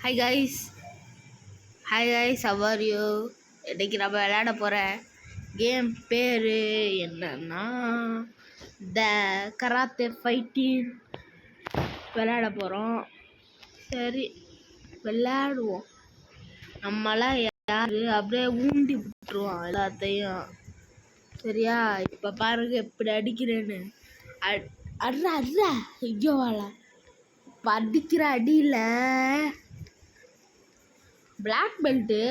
Hi guys how are you? இன்றைக்கி நம்ம விளையாட போகிற கேம் பேர் என்னன்னா த கராத்தே ஃபைட்டிங் விளையாட போகிறோம். சரி விளையாடுவோம். நம்மளாம் யார் அப்படியே ஊண்டி விட்டுருவோம் எல்லாத்தையும். சரியா? இப்போ பாருங்க எப்படி அடிக்கிறேன்னு. அட்ரா அட்ரா ஐயோ வாழ அடிக்கிற அடியில் பிளாக் பெல்ட்டு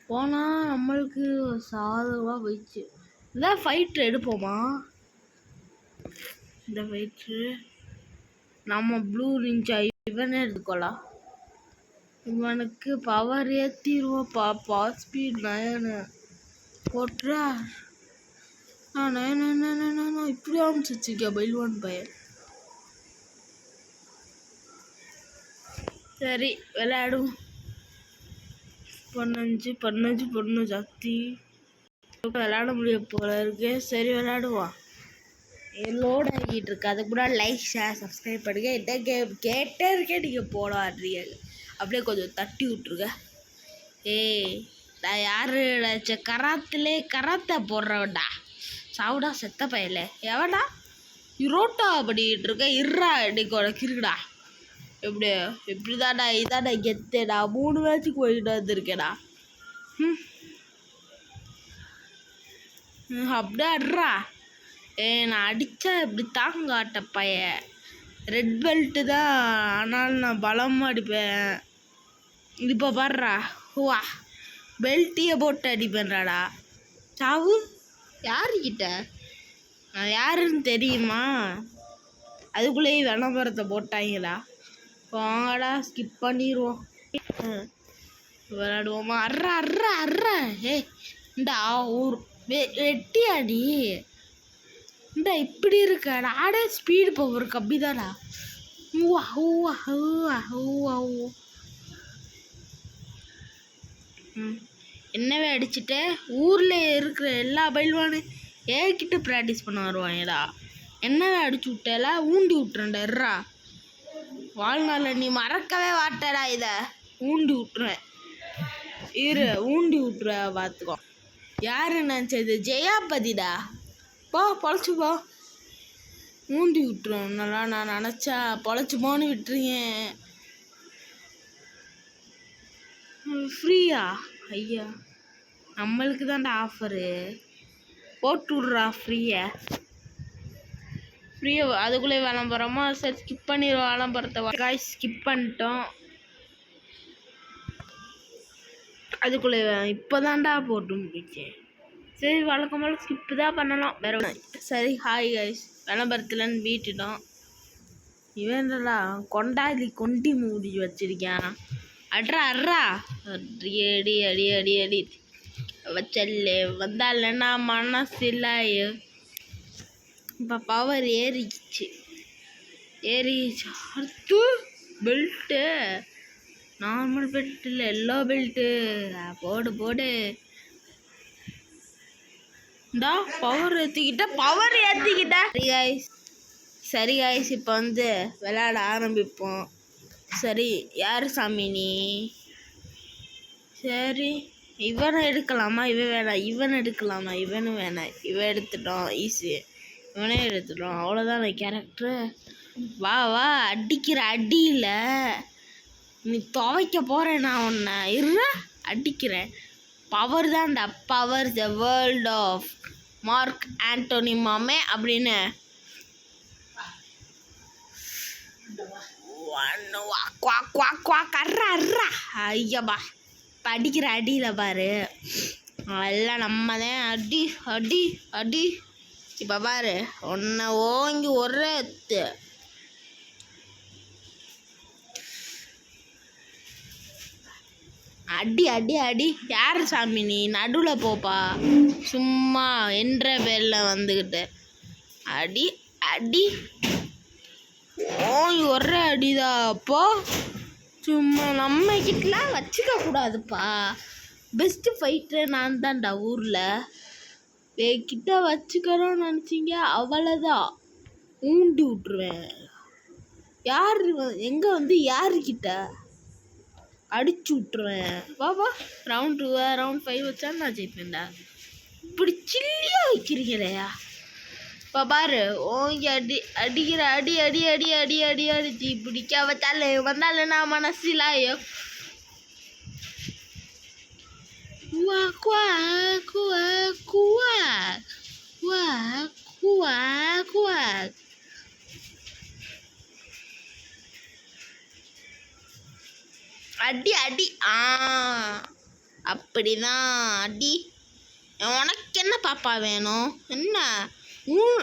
போனால் நம்மளுக்கு சாதகமாக போயிடுச்சு. இதான் ஃபைட்ரு எடுப்போமா? இந்த ஃபைட்ரு நம்ம ப்ளூ நிஞ்சா இவனே எடுத்துக்கோலாம். இவனுக்கு பவர் ஏற்றிடுவோம். பாப்பா ஸ்பீட் 9 போட்டுறா. நான் இப்படி ஆரம்பிச்சிருக்கேன் பைல்வான் பையன். சரி விளையாடுவோம். பொண்ணு ஜாஸ்தி விளையாட முடிய போல இருக்கு. சரி விளையாடுவோம். லோட் ஆகிட்டு இருக்கு. அதுக்கு முன்னாடி லைக் ஷேர் சப்ஸ்கிரைப் பண்ணுங்க. என்ன கேம் கேட்டே இருக்கேன் நீங்கள் போட ஆடுறீங்க. அப்படியே கொஞ்சம் தட்டி விட்ருங்க. நான் யாரு கராத்தா போடுறவன்டா. சாவுடா செத்த பையல எவன்டா ரோட்டா பண்ணிக்கிட்டு இருக்க. இருறா இன்னைக்கு உனக்கு இருக்குடா. எப்படிதான்டா இதான்டா கெத்தேடா. 3 மேட்சுக்கு போயிட்டு வந்திருக்கேடா. அப்படியே அட்றா. நான் அடித்தா இப்படி தாங்காட்ட பையன். ரெட் பெல்ட்டு தான், ஆனாலும் நான் பலமாக அடிப்பேன். இப்போ பாடுறா. வா பெல்ட்டியை போட்டு அடிப்பேன்றாடா. சாவு யாருக்கிட்ட நான் யாருன்னு தெரியுமா? அதுக்குள்ளேயே விளம்பரத்தை போட்டாங்களா? வாங்கடா ஸ்கிப் பண்ணிடுவோம். விளையாடுவோமா? அர்றா அர்றா அர்றா. இந்தா ஒரு வெட்டி அடி. இந்தா இப்படி இருக்க நாடே ஸ்பீடு பவர் கம்மிதாடா. என்னவே அடிச்சுட்டு ஊரில் இருக்கிற எல்லா பயில்வானு ஏகிட்ட ப்ராக்டிஸ் பண்ண வருவாங்கடா. என்னவே அடிச்சு விட்டல ஊண்டி விட்டுறேன்டா. எர்றா வாழ்நாளில் நீ மறக்கவே மாட்டடா. இதை ஊண்டி விட்டுருவேன். ஊண்டி விட்டுருவ பார்த்துக்கோ. யாரு நினச்சது? ஜெயாபதிடா. போ பொழைச்சி போ. ஊண்டி விட்டுருவேன். நல்லா நான் நினச்சா பொழைச்சி போன்னு விட்டுருங்க. ஃப்ரீயா? ஐயா நம்மளுக்கு தான்டா ஆஃபரு. போட்டு விட்றா ஃப்ரீயை. அதுக்குள்ளே விளம்பரமா? சரி ஸ்கிப் பண்ணிடுவோம் விளம்பரத்தை. காய் ஸ்கிப் பண்ணிட்டோம். அதுக்குள்ளே இப்போ தான்டா போட்டு முடிச்சேன். சரி வழக்கம் போல் ஸ்கிப்பு தான் பண்ணலாம் வேற. சரி ஹாய் கைஸ் விளம்பரத்துலன்னு வீட்டுட்டோம். இவன்டா கொண்டி மூடி வச்சிருக்கேன். அட்ரா அட்ரா அடி அடி அடி அடி அடி வச்சல்ல வந்தாலன்னா மனசில்ல. இப்போ பவர் ஏறிச்சு. அடுத்து பெல்ட்டு நார்மல் பெல்ட் இல்லை எல்லோ பெல்ட்டு. போடு இந்தா பவர் ஏற்றிக்கிட்டா. சரி காய்ஸ் இப்போ வந்து விளையாட ஆரம்பிப்போம். சரி யார் சாமி நீ? சரி இவனை எடுக்கலாமா? இவன் வேணாம். இவன் எடுக்கலாமா? இவனும் வேணாம். இவன் எடுத்துட்டோம். ஈஸி இவனே எடுத்துட்டோம். அவ்வளோதான் கேரக்டரு. வா அடிக்கிற அடியில் நீ துவைக்க போகிறேன். நான் உன்னை அடிக்கிறேன். பவர் தான்டா power. The world of Mark Antony மாமே அப்படின்னு ஐயப்பா படிக்கிற அடியில் பாரு. எல்லாம் நம்ம தான் அடி அடி அடி. இப்போ பாரு ஒன்றை ஓங்கி ஒரே அடி அடி அடி. யார் சாமி நீ? நடுவில் போப்பா. சும்மா என்ற பேரில் வந்துக்கிட்டு அடி அடி ஓங்கி ஒரே அடிதான். அப்போ சும்மா நம்ம கிட்டலாம் வச்சுக்க கூடாதுப்பா. பெஸ்ட்டு ஃபைட்டர் நான் தான்டா ஊரில். கிட்ட வச்சுக்கிறோன்னு நினச்சிங்க அவ்வளோதான். ஊண்டி விட்ருவேன். யார் எங்கே வந்து யாருக்கிட்ட அடிச்சு விட்ருவேன். பாபா ரவுண்ட் 2 ரவுண்ட் 5 வச்சா நான் ஜெயிப்பேன்டா. இப்படி சில்லியாக வைக்கிறீங்களையா? இப்போ பாரு ஓங்கி அடிக்கிற அடி அடி அடி அடி அடி அடிச்சு பிடிக்க வச்சாலே வந்தாலும் நான் மனசிலாயோ குவா குவா குவா குவா குவா குவா குவா. அடி அடி அப்படிதான் அடி. உனக்கு என்ன பாப்பா வேணும்? என்ன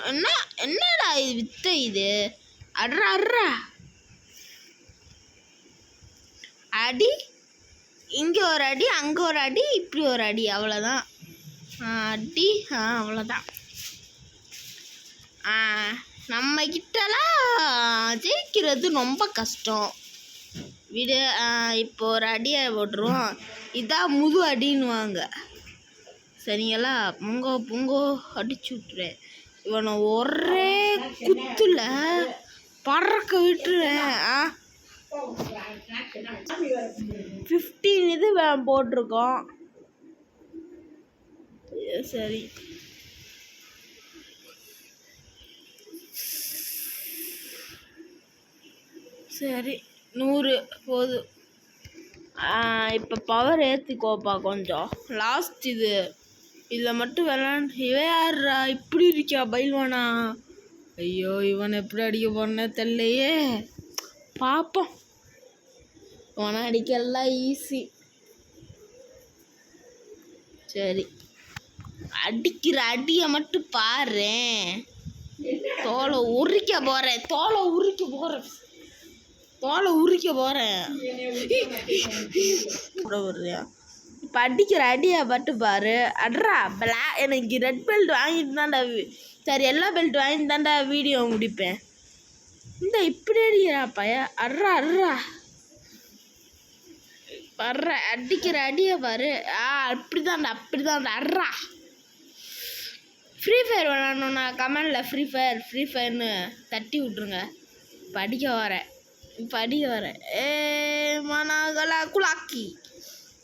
என்ன என்னடா இது வித்த இது? அட்ரா அட்ரா அடி. இங்கே ஒரு அடி, அங்கே ஒரு அடி, இப்படி ஒரு அடி, அவ்வளோதான் அடி. அவ்வளோதான். நம்ம கிட்டலாம் ஜெயிக்கிறது ரொம்ப கஷ்டம். விடு. இப்போ ஒரு அடியை போட்டுருவோம். இதான் முது அடின்னுவாங்க. சரிங்களா? பொங்கோ பொங்கோ அடிச்சு விட்டுருவேன். இவனை ஒரே குத்துல பறக்க விட்டுருவேன். 15 இது போட்டிருக்கோம். சரி சரி 100 போதும். இப்போ பவர் ஏற்றிக்கோப்பா கொஞ்சம். லாஸ்ட் இது இதில் மட்டும் இவன் யாரா இப்படி இருக்கியா பைல்வானா? ஐயோ இவனை எப்படி அடிக்க போறேன்னே தெரியலையே. பார்ப்போம். இவனை அடிக்கலாம் ஈஸி. சரி அடிக்கிற அடியை மட்டும் பாரு. தோலை உரிக்க போகிறேன். இப்போ அடிக்கிற அடியை மட்டும் பாரு. அட்ரா எனக்கு ரெட் பெல்ட் வாங்கிட்டு தான்டா. சரி எல்லா பெல்ட் வாங்கிட்டு தான்டா வீடியோ முடிப்பேன். இந்த இப்படி அடிக்கிறா பைய. அட்ரா அட்ரா வர்ற அடிக்கிற அடியை பாரு. அப்படி தான்டா அட்ரா. ஃப்ரீ ஃபயர் விளாட்ணுன்னா கமெண்டில் ஃப்ரீ ஃபயர்னு தட்டி விட்ருங்க. படிக்க வரேன். மனகலா குலாக்கி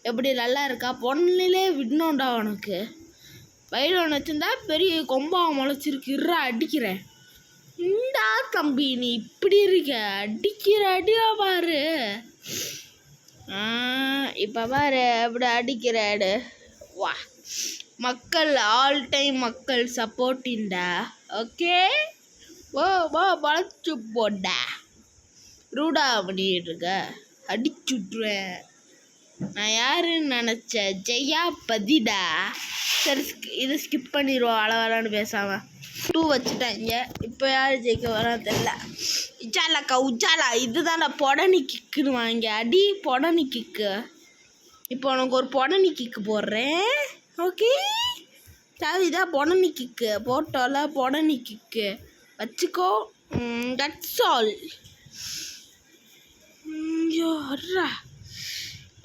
எப்படி நல்லா இருக்கா? பொண்ணுலே விடணும்டா உனக்கு. வயல் ஒன்று வச்சுருந்தா பெரிய கொம்பாக முளைச்சிருக்கு. அடிக்கிறேன். இந்தா தம்பி நீ இப்படி இருக்க. அடிக்கிற அடியா பாரு. இப்போ பாரு எப்படி அடிக்கிறாடு. வா மக்கள் ஆல் டைம் மக்கள் சப்போர்ட்டின்டா. ஓகே பழச்சு போடா. ரூடா பண்ணிட்டு இருக்க. அடிச்சு விட்ருவேன். நான் யாருன்னு நினச்சேன்? ஜெயா பதிடா. சரி இதை ஸ்கிப் பண்ணிடுவோம். அளவலான்னு பேசாம 2 வச்சுட்டாங்க. இப்போ யார் ஜெயிக்க வரான்னு தெரியல. உஜாலா இதுதான் பொடனி கிக்குன்னு வாங்க. அடி பொடனி கிக்கு. இப்போ உனக்கு ஒரு பொடனி கிக்கு போடுறேன். ஓகே சரி இதான் பொடனி கிக்கு போட்டோல. பொடனி கிக்கு வச்சுக்கோ. That's all. அட்ரா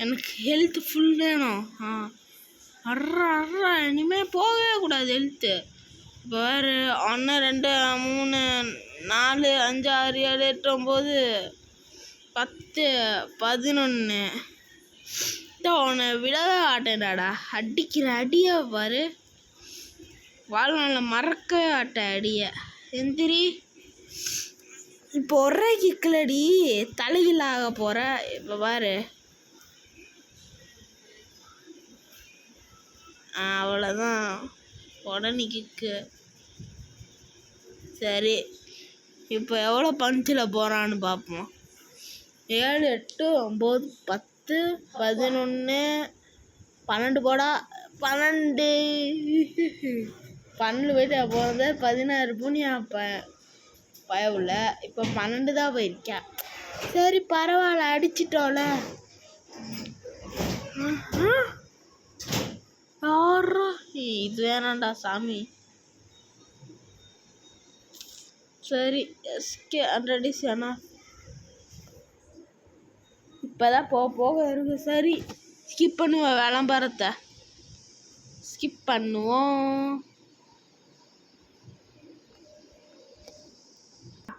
எனக்கு ஹெல்த் ஃபுல் வேணும். அட்ரா இனிமேல் போகவே கூடாது ஹெல்த்து. இப்போ வேறு 1 2 3 4 5 6 7 8 9 10 11 உன்னை விடவே மாட்டேன்டாடா. அடிக்கிற அடியை பாரு. வாழ்நாளில் மறக்கவே மாட்டேன் அடியை. எந்திரி. இப்போ ஒரே கிக்கிலடி தலைகீழாக போகிற. இப்போ பாரு அவ்வளோதான் உடனே கிக்கு. சரி இப்போ எவ்வளோ பஞ்சில் போகிறான்னு பார்ப்போம். 7 8 9 10 11 12 போடா. 12 போயிட்டு போகிறது 16 புனியா பயவுல. இப்போ 12 தான் போயிருக்கா. சரி பரவாயில்ல அடிச்சிட்டோல. இது வேணாண்டா சாமி. சரி எஸ்கே அண்ட்ரடிஸ்னா இப்போதான் போக இருக்கு. சரி ஸ்கிப் பண்ணுவோம். விளம்பரத்தை ஸ்கிப் பண்ணுவோம்.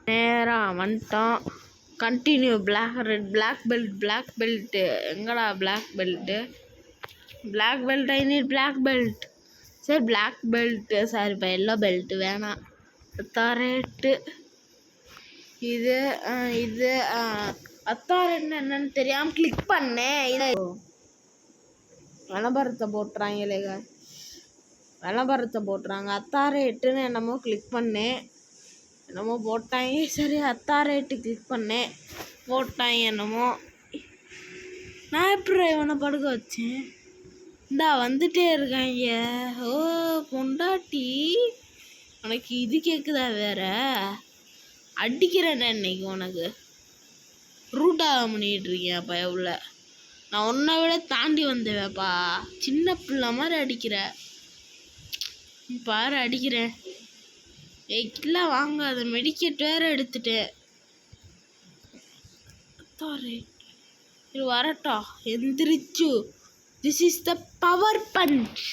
நேராக வந்துட்டோம். Continue black red black belt எங்கடா black belt I need black belt. சரி பிளாக் பெல்ட்டு சாரிப்பா எல்லோ பெல்ட்டு வேணாம். அத்தாரேட்டு இது அத்தாரேட்னு என்னன்னு தெரியாமல் கிளிக் பண்ணேன். இதை விளம்பரத்தை போட்டுறாங்க. அத்தாரேட்டுன்னு என்னமோ கிளிக் பண்ணேன், என்னமோ போட்டாங்க. சரி அத்தாரேட்டு கிளிக் பண்ணேன், போட்டாங்க என்னமோ. நான் எப்படி இவனை படுக்க வச்சேன்? இந்தா வந்துட்டே இருக்காங்க. ஓ பொண்டாட்டி, உனக்கு இது கேட்குதா? வேற அடிக்கிறேன் இன்னைக்கு உனக்கு. ரூட்டாக பண்ணிகிட்டு இருக்கேன் அப்போ எவ்வளோ. நான் உன்னை விட தாண்டி வந்தேன்ப்பா. சின்ன பிள்ளை மாதிரி அடிக்கிற பாரு. அடிக்கிறேன். இல்லை வாங்காத, மெடிக்கெட் வேற எடுத்துட்டேன். இது வரட்டா எந்திரிச்சு. This is the power punch.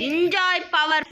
Enjoy power.